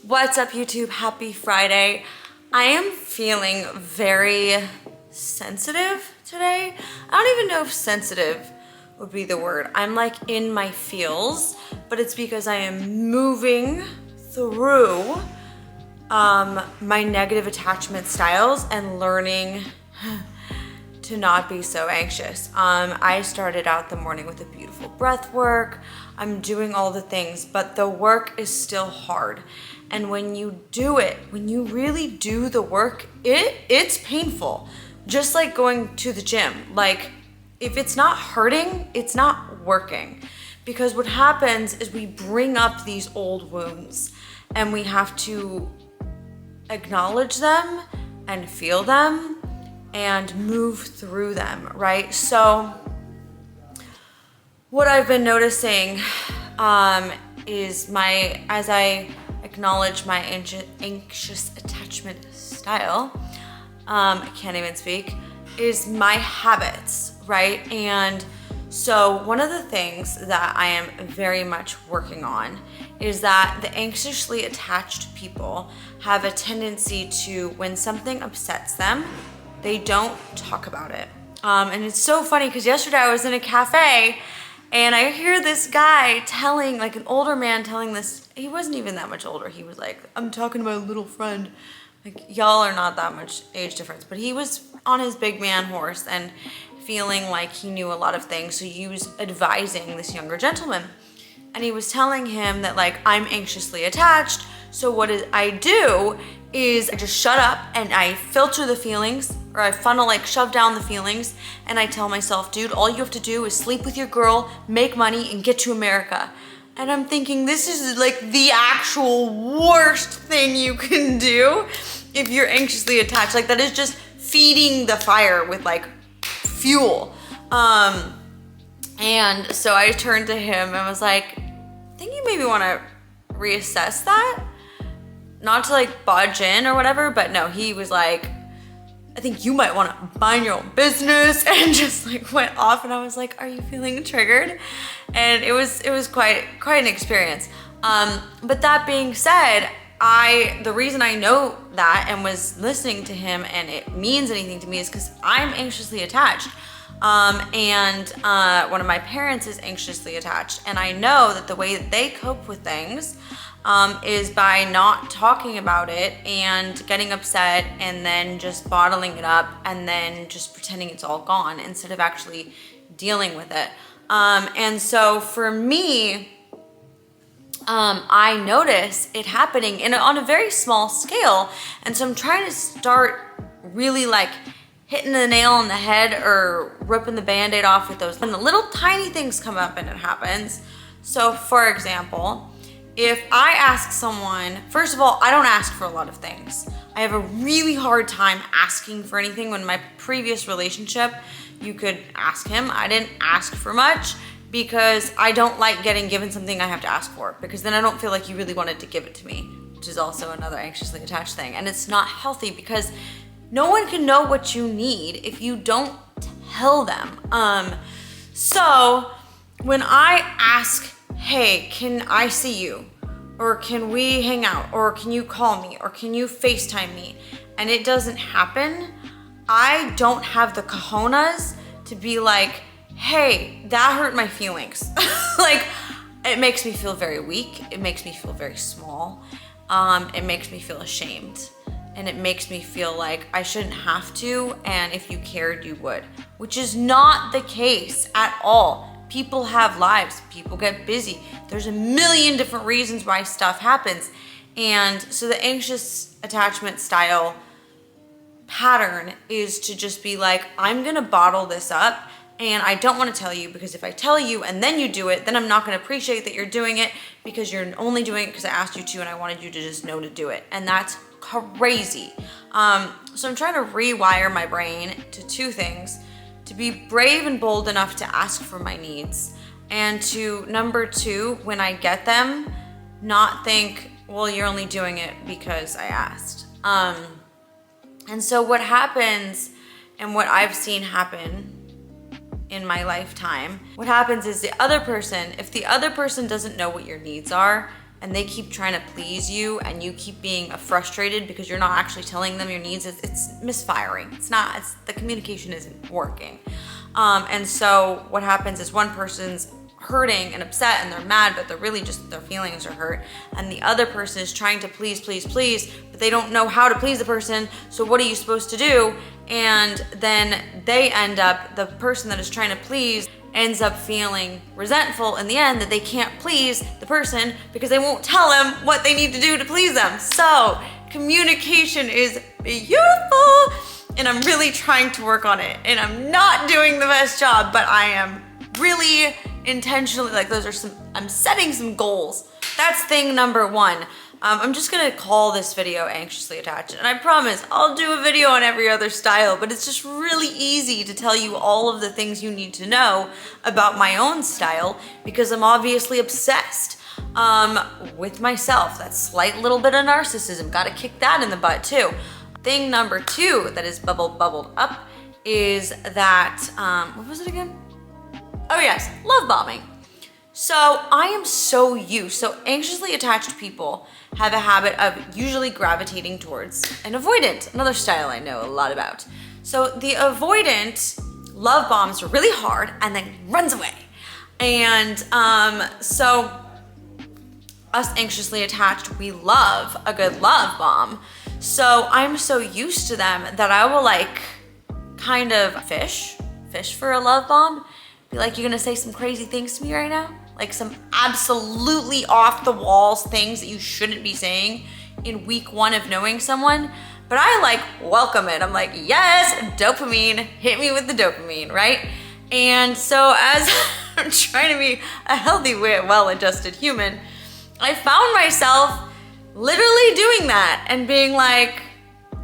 What's up, YouTube? Happy Friday. I am feeling very sensitive today. I don't even know if sensitive would be the word. I'm like in my feels, but it's because I am moving through my negative attachment styles and learning to not be so anxious. I started out the morning with a beautiful breath work. I'm doing all the things, but the work is still hard. And when you do it, when you really do the work, it's painful. Just like going to the gym. Like, if it's not hurting, it's not working. Because what happens is we bring up these old wounds and we have to acknowledge them and feel them and move through them, right? So what I've been noticing is as I acknowledge my anxious attachment style, I can't even speak, is my habits, right? And so one of the things that I am very much working on is that the anxiously attached people have a tendency to, when something upsets them, they don't talk about it. And it's so funny because yesterday I was in a cafe and I hear this guy telling, like an older man telling this, he wasn't even that much older. He was like, I'm talking to my little friend. Like, y'all are not that much age difference, but he was on his big man horse and feeling like he knew a lot of things. So he was advising this younger gentleman. And he was telling him that, like, I'm anxiously attached. So what I do is I just shut up and I filter the feelings, or I funnel, like, shove down the feelings, and I tell myself, dude, all you have to do is sleep with your girl, make money, and get to America. And I'm thinking, this is like the actual worst thing you can do if you're anxiously attached. Like, that is just feeding the fire with, like, fuel. And so I turned to him and was like, I think you maybe want to reassess that. Not to, like, budge in or whatever, but no, he was like, I think you might want to mind your own business, and just, like, went off. And I was like, are you feeling triggered? And it was quite an experience. But that being said, the reason I know that and was listening to him and it means anything to me is because I'm anxiously attached. And one of my parents is anxiously attached. And I know that the way that they cope with things is by not talking about it and getting upset and then just bottling it up and then just pretending it's all gone instead of actually dealing with it. And so for me, I notice it happening on a very small scale. And so I'm trying to start really, like, hitting the nail on the head or ripping the Band-Aid off with those. When the little tiny things come up and it happens. So for example, if I ask someone, first of all, I don't ask for a lot of things. I have a really hard time asking for anything. When my previous relationship, you could ask him. I didn't ask for much because I don't like getting given something I have to ask for, because then I don't feel like you really wanted to give it to me, which is also another anxiously attached thing. And it's not healthy because no one can know what you need if you don't tell them. So when I ask, hey, can I see you? Or can we hang out? Or can you call me? Or can you FaceTime me? And it doesn't happen, I don't have the cojones to be like, hey, that hurt my feelings. Like, it makes me feel very weak. It makes me feel very small. It makes me feel ashamed. And it makes me feel like I shouldn't have to, and if you cared, you would. Which is not the case at all. People have lives, people get busy. There's a million different reasons why stuff happens. And so the anxious attachment style pattern is to just be like, I'm gonna bottle this up and I don't wanna tell you, because if I tell you and then you do it, then I'm not gonna appreciate that you're doing it, because you're only doing it because I asked you to and I wanted you to just know to do it. And that's crazy. So I'm trying to rewire my brain to two things: to be brave and bold enough to ask for my needs, and to, number two, when I get them, not think, well, you're only doing it because I asked. And so what happens, and what I've seen happen in my lifetime, what happens is the other person, if the other person doesn't know what your needs are, and they keep trying to please you and you keep being frustrated because you're not actually telling them your needs, it's misfiring. The communication isn't working. And so what happens is one person's hurting and upset and they're mad, but they're really just, their feelings are hurt. And the other person is trying to please, but they don't know how to please the person. So what are you supposed to do? And then the person that is trying to please ends up feeling resentful in the end that they can't please the person because they won't tell them what they need to do to please them. So communication is beautiful, and I'm really trying to work on it, and I'm not doing the best job, but I am really intentionally, I'm setting some goals. That's thing number one. I'm just gonna call this video Anxiously Attached, and I promise I'll do a video on every other style, but it's just really easy to tell you all of the things you need to know about my own style because I'm obviously obsessed with myself. That slight little bit of narcissism, gotta kick that in the butt too. Thing number two that is bubbled up is that, what was it again? Oh yes, love bombing. So I am so anxiously attached people have a habit of usually gravitating towards an avoidant, another style I know a lot about. So the avoidant love bombs really hard and then runs away. And so us anxiously attached, we love a good love bomb. So I'm so used to them that I will kind of fish for a love bomb. Be like, you're gonna say some crazy things to me right now? Like some absolutely off the walls things that you shouldn't be saying in week one of knowing someone. But I welcome it. I'm like, yes, dopamine, hit me with the dopamine, right? And so as I'm trying to be a healthy, well-adjusted human, I found myself literally doing that and being like,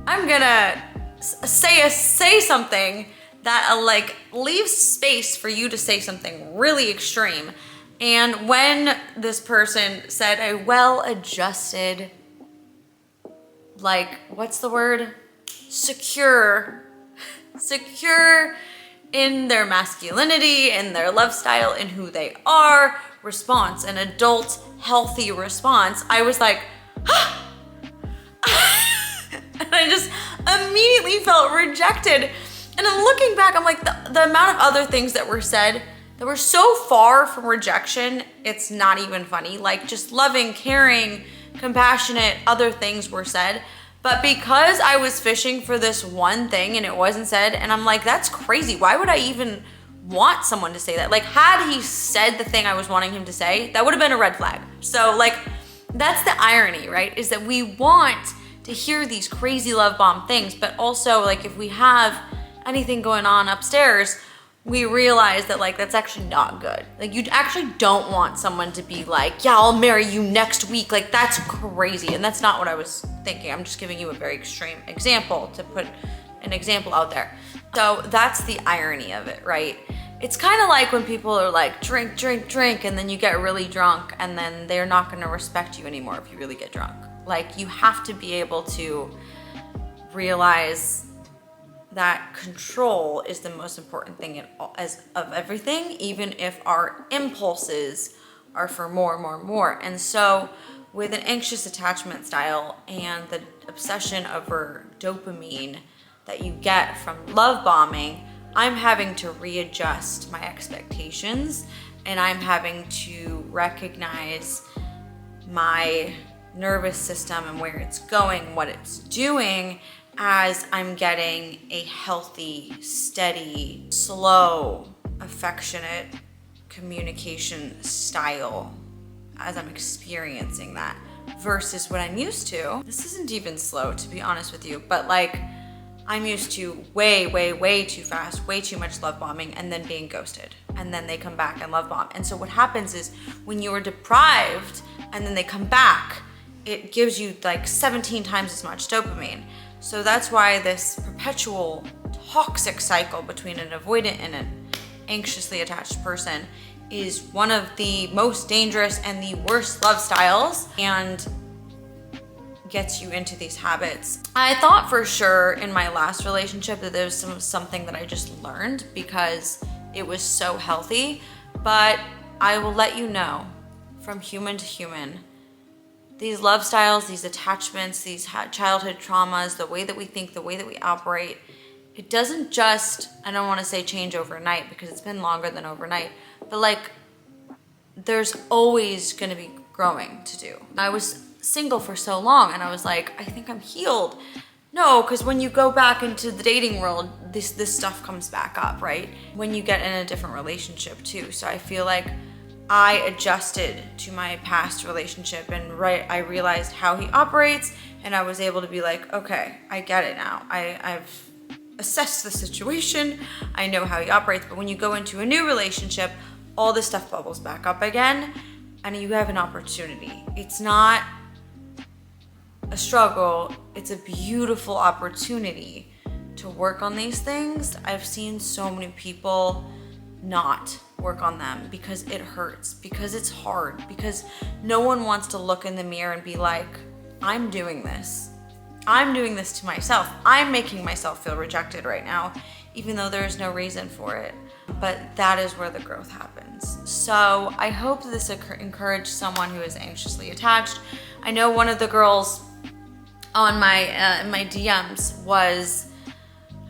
I'm gonna say something that leaves space for you to say something really extreme. And when this person said a well-adjusted, what's the word? Secure in their masculinity, in their love style, in who they are, response, an adult, healthy response, I was like, ah! And I just immediately felt rejected. And then looking back, I'm like, the amount of other things that were said that were so far from rejection, it's not even funny. Just loving, caring, compassionate, other things were said. But because I was fishing for this one thing and it wasn't said, and I'm like, that's crazy. Why would I even want someone to say that? Had he said the thing I was wanting him to say, that would have been a red flag. So that's the irony, right? Is that we want to hear these crazy love bomb things, but also if we have anything going on upstairs, we realize that that's actually not good. You actually don't want someone to be like, yeah, I'll marry you next week. That's crazy. And that's not what I was thinking. I'm just giving you a very extreme example to put an example out there. So that's the irony of it, right? It's kind of like when people are like, drink, and then you get really drunk and then they're not gonna respect you anymore if you really get drunk. You have to be able to realize that control is the most important thing of everything, even if our impulses are for more. And so with an anxious attachment style and the obsession over dopamine that you get from love bombing, I'm having to readjust my expectations, and I'm having to recognize my nervous system and where it's going, what it's doing, as I'm getting a healthy, steady, slow, affectionate communication style as I'm experiencing that versus what I'm used to. This isn't even slow, to be honest with you, but I'm used to way too fast, way too much love bombing and then being ghosted. And then they come back and love bomb. And so what happens is when you are deprived and then they come back, it gives you 17 times as much dopamine. So that's why this perpetual toxic cycle between an avoidant and an anxiously attached person is one of the most dangerous and the worst love styles and gets you into these habits. I thought for sure in my last relationship that there was something that I just learned because it was so healthy, but I will let you know from human to human these love styles, these attachments, these childhood traumas, the way that we think, the way that we operate, it doesn't just, I don't want to say change overnight because it's been longer than overnight, but like there's always going to be growing to do. I was single for so long and I was like, I think I'm healed. No, because when you go back into the dating world, this stuff comes back up, right? When you get in a different relationship too. So I feel like I adjusted to my past relationship and I realized how he operates, and I was able to be like, okay, I get it now. I've assessed the situation. I know how he operates. But when you go into a new relationship, all this stuff bubbles back up again and you have an opportunity. It's not a struggle. It's a beautiful opportunity to work on these things. I've seen so many people not work on them because it hurts, because it's hard, because no one wants to look in the mirror and be like, I'm doing this. I'm doing this to myself. I'm making myself feel rejected right now, even though there's no reason for it. But that is where the growth happens. So I hope this encouraged someone who is anxiously attached. I know one of the girls on my DMs was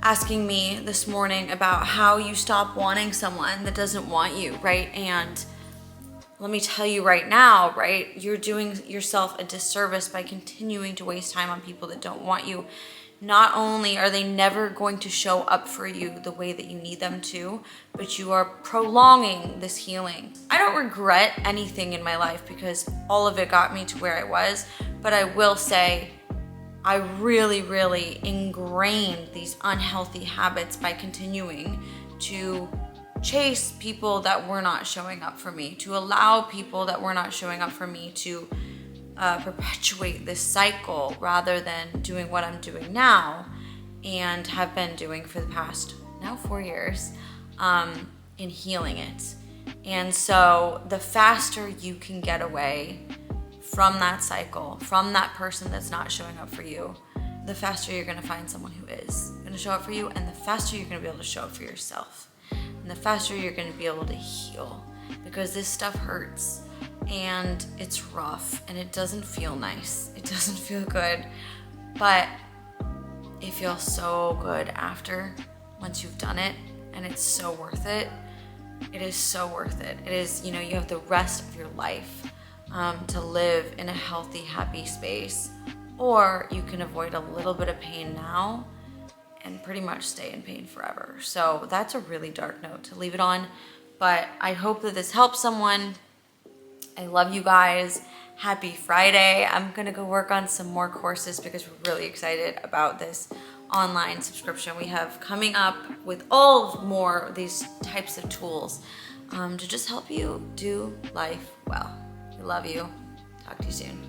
asking me this morning about how you stop wanting someone that doesn't want you, right? And let me tell you right now, right? You're doing yourself a disservice by continuing to waste time on people that don't want you. Not only are they never going to show up for you the way that you need them to, but you are prolonging this healing. I don't regret anything in my life because all of it got me to where I was, but I will say I really, really ingrained these unhealthy habits by continuing to chase people that were not showing up for me, to allow people that were not showing up for me to perpetuate this cycle rather than doing what I'm doing now and have been doing for the past now 4 years in healing it. And so the faster you can get away from that cycle, from that person that's not showing up for you, the faster you're gonna find someone who is gonna show up for you, and the faster you're gonna be able to show up for yourself. And the faster you're gonna be able to heal, because this stuff hurts and it's rough and it doesn't feel nice. It doesn't feel good, but it feels so good after, once you've done it, and it's so worth it. It is so worth it. It is, you have the rest of your life to live in a healthy, happy space, or you can avoid a little bit of pain now and pretty much stay in pain forever. So that's a really dark note to leave it on, but I hope that this helps someone. I love you guys. Happy Friday. I'm gonna go work on some more courses because we're really excited about this online subscription we have coming up with all more of these types of tools to just help you do life well. We love you. Talk to you soon.